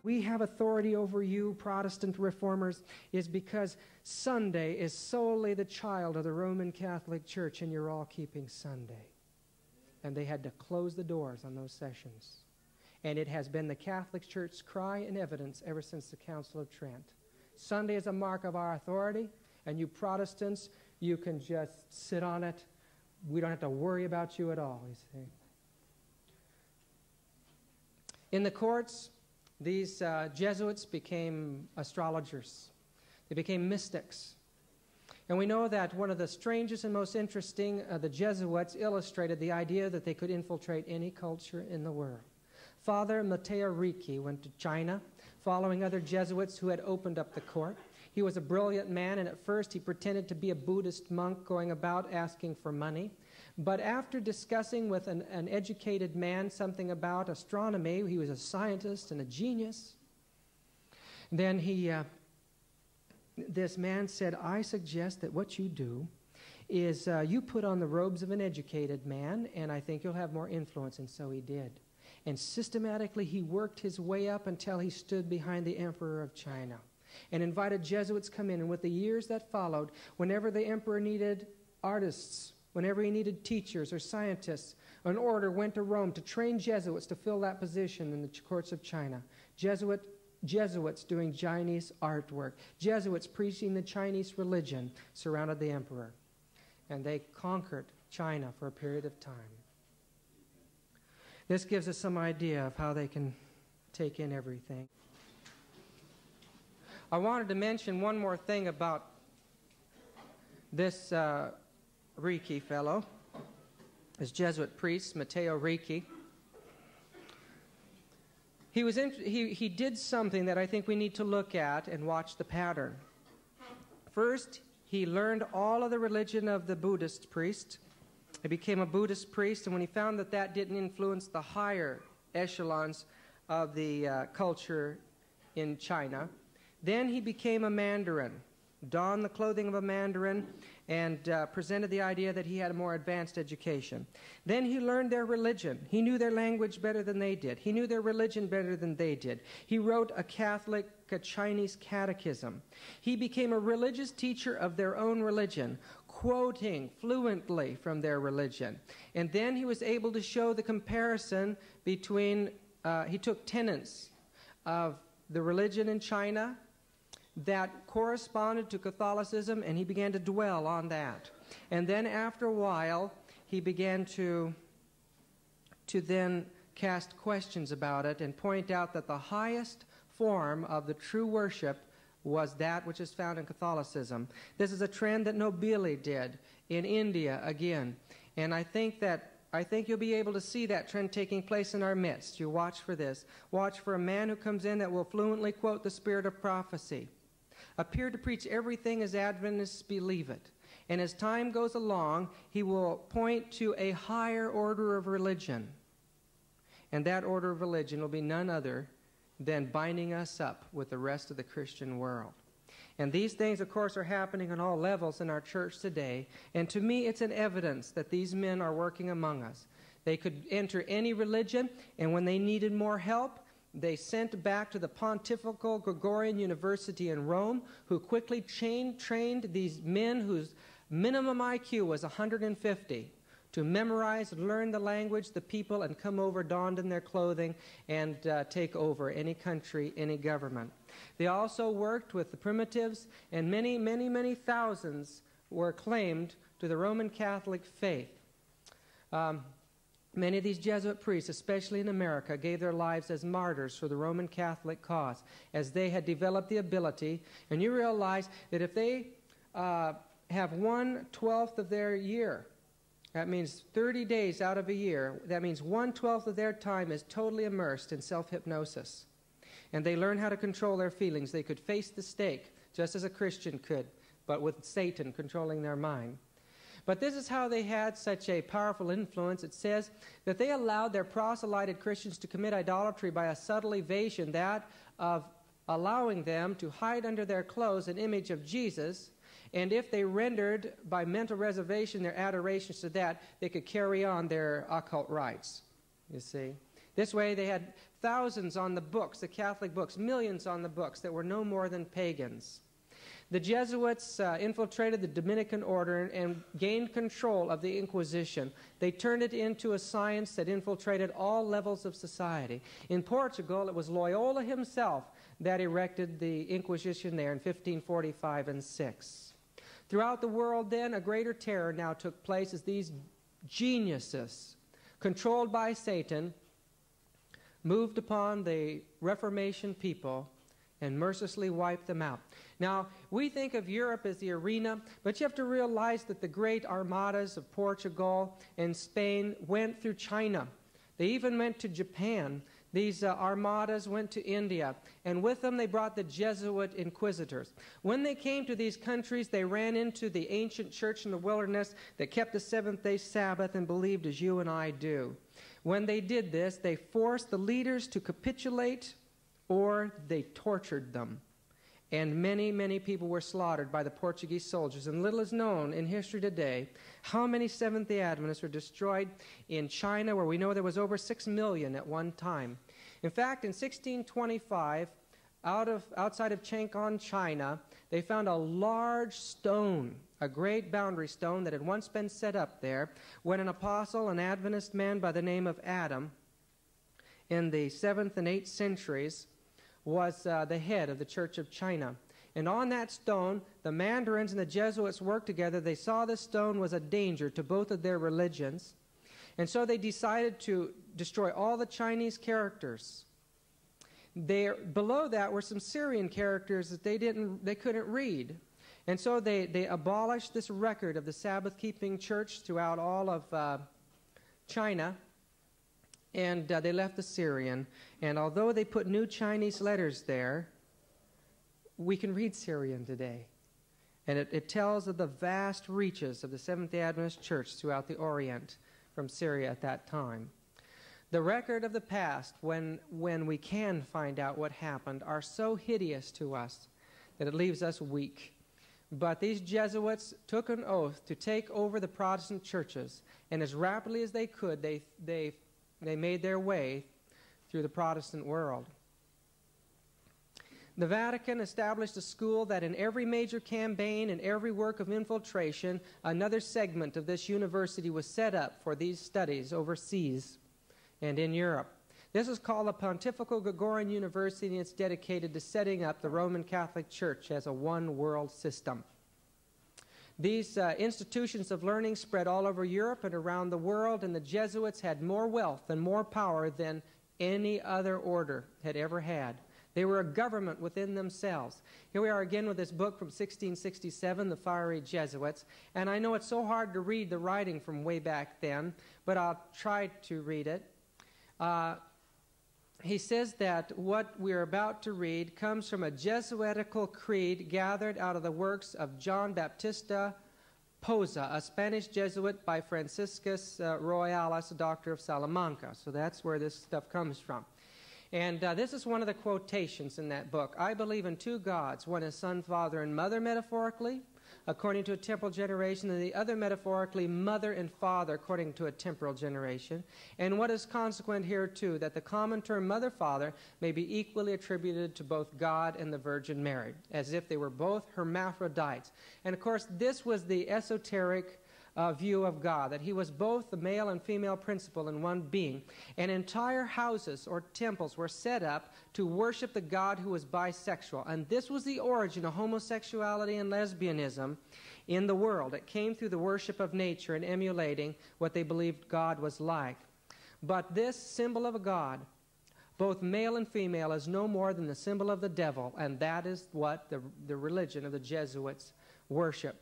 we have authority over you, Protestant reformers, is because Sunday is solely the child of the Roman Catholic Church, and you're all keeping Sunday. And they had to close the doors on those sessions. And it has been the Catholic Church's cry and evidence ever since the Council of Trent. Sunday is a mark of our authority, and you Protestants, you can just sit on it. We don't have to worry about you at all, you see. In the courts, these Jesuits became astrologers. They became mystics. And we know that one of the strangest and most interesting, the Jesuits illustrated the idea that they could infiltrate any culture in the world. Father Matteo Ricci went to China, following other Jesuits who had opened up the court. He was a brilliant man, and at first he pretended to be a Buddhist monk going about asking for money. But after discussing with an educated man something about astronomy, he was a scientist and a genius, then this man said, I suggest that what you do is you put on the robes of an educated man, and I think you'll have more influence. And so he did. And systematically he worked his way up until he stood behind the Emperor of China and invited Jesuits come in. And with the years that followed, whenever the Emperor needed artists, whenever he needed teachers or scientists, an order went to Rome to train Jesuits to fill that position in the courts of China. Jesuits doing Chinese artwork, Jesuits preaching the Chinese religion surrounded the emperor. And they conquered China for a period of time. This gives us some idea of how they can take in everything. I wanted to mention one more thing about this Ricci fellow, this Jesuit priest, Matteo Ricci. He did something that I think we need to look at and watch the pattern. First, he learned all of the religion of the Buddhist priest. He became a Buddhist priest, and when he found that that didn't influence the higher echelons of the culture in China, then he became a Mandarin, donned the clothing of a Mandarin, and presented the idea that he had a more advanced education. Then he learned their religion. He knew their language better than they did. He knew their religion better than they did. He wrote a Chinese catechism. He became a religious teacher of their own religion, quoting fluently from their religion. And then he was able to show the comparison between, he took tenets of the religion in China that corresponded to Catholicism, and he began to dwell on that. And then after a while, he began to then cast questions about it and point out that the highest form of the true worship was that which is found in Catholicism. This is a trend that Nobili did in India again. And I think you'll be able to see that trend taking place in our midst. You watch for this. Watch for a man who comes in that will fluently quote the spirit of prophecy, appear to preach everything as Adventists believe it. And as time goes along, he will point to a higher order of religion. And that order of religion will be none other than binding us up with the rest of the Christian world. And these things, of course, are happening on all levels in our church today. And to me, it's an evidence that these men are working among us. They could enter any religion, and when they needed more help, they sent back to the Pontifical Gregorian University in Rome, who quickly trained these men whose minimum IQ was 150 to memorize, learn the language, the people, and come over donned in their clothing and take over any country, any government. They also worked with the primitives, and many, many, many thousands were claimed to the Roman Catholic faith. Many of these Jesuit priests, especially in America, gave their lives as martyrs for the Roman Catholic cause, as they had developed the ability. And you realize that if they have 1/12 of their year, that means 30 days out of a year, that means 1/12 of their time is totally immersed in self-hypnosis. And they learn how to control their feelings. They could face the stake, just as a Christian could, but with Satan controlling their mind. But this is how they had such a powerful influence. It says that they allowed their proselyted Christians to commit idolatry by a subtle evasion, that of allowing them to hide under their clothes an image of Jesus, and if they rendered by mental reservation their adorations to that, they could carry on their occult rites, you see. This way they had thousands on the books, the Catholic books, millions on the books that were no more than pagans. The Jesuits infiltrated the Dominican order and gained control of the Inquisition. They turned it into a science that infiltrated all levels of society. In Portugal, it was Loyola himself that erected the Inquisition there in 1545 and 6. Throughout the world then, a greater terror now took place as these geniuses, controlled by Satan, moved upon the Reformation people and mercilessly wiped them out. Now, we think of Europe as the arena, but you have to realize that the great armadas of Portugal and Spain went through China. They even went to Japan. These armadas went to India, and with them they brought the Jesuit inquisitors. When they came to these countries, they ran into the ancient church in the wilderness that kept the seventh-day Sabbath and believed as you and I do. When they did this, they forced the leaders to capitulate, or they tortured them. And many, many people were slaughtered by the Portuguese soldiers. And little is known in history today how many Seventh-day Adventists were destroyed in China, where we know there was over 6 million at one time. In fact, in 1625, outside of Chang'an, China, they found a large stone, a great boundary stone that had once been set up there, when an apostle, an Adventist man by the name of Adam, in the 7th and 8th centuries, was the head of the Church of China. And on that stone, the Mandarins and the Jesuits worked together. They saw this stone was a danger to both of their religions. And so they decided to destroy all the Chinese characters. Below that were some Syrian characters that they couldn't read. And so they abolished this record of the Sabbath-keeping church throughout all of China. And they left the Syrian. And although they put new Chinese letters there, we can read Syrian today. And it tells of the vast reaches of the Seventh-day Adventist Church throughout the Orient from Syria at that time. The record of the past, when we can find out what happened, are so hideous to us that it leaves us weak. But these Jesuits took an oath to take over the Protestant churches, and as rapidly as they could, they made their way through the Protestant world. The Vatican established a school that in every major campaign and every work of infiltration, another segment of this university was set up for these studies overseas and in Europe. This is called the Pontifical Gregorian University, and it's dedicated to setting up the Roman Catholic Church as a one-world system. These institutions of learning spread all over Europe and around the world, and the Jesuits had more wealth and more power than any other order had ever had. They were a government within themselves. Here we are again with this book from 1667, The Fiery Jesuits, and I know it's so hard to read the writing from way back then, but I'll try to read it. He says that what we're about to read comes from a Jesuitical creed gathered out of the works of John Baptista Poza, a Spanish Jesuit by Franciscus Royales, a doctor of Salamanca. So that's where this stuff comes from. And this is one of the quotations in that book. I believe in two gods. One is Son, Father, and Mother, metaphorically, according to a temporal generation, and the other metaphorically, Mother and Father, according to a temporal generation. And what is consequent here, too, that the common term Mother-Father may be equally attributed to both God and the Virgin Mary, as if they were both hermaphrodites. And, of course, this was the esoteric view of God, that he was both the male and female principle in one being. And entire houses or temples were set up to worship the God who was bisexual. And this was the origin of homosexuality and lesbianism in the world. It came through the worship of nature and emulating what they believed God was like. But this symbol of a God, both male and female, is no more than the symbol of the devil, and that is what the religion of the Jesuits worship.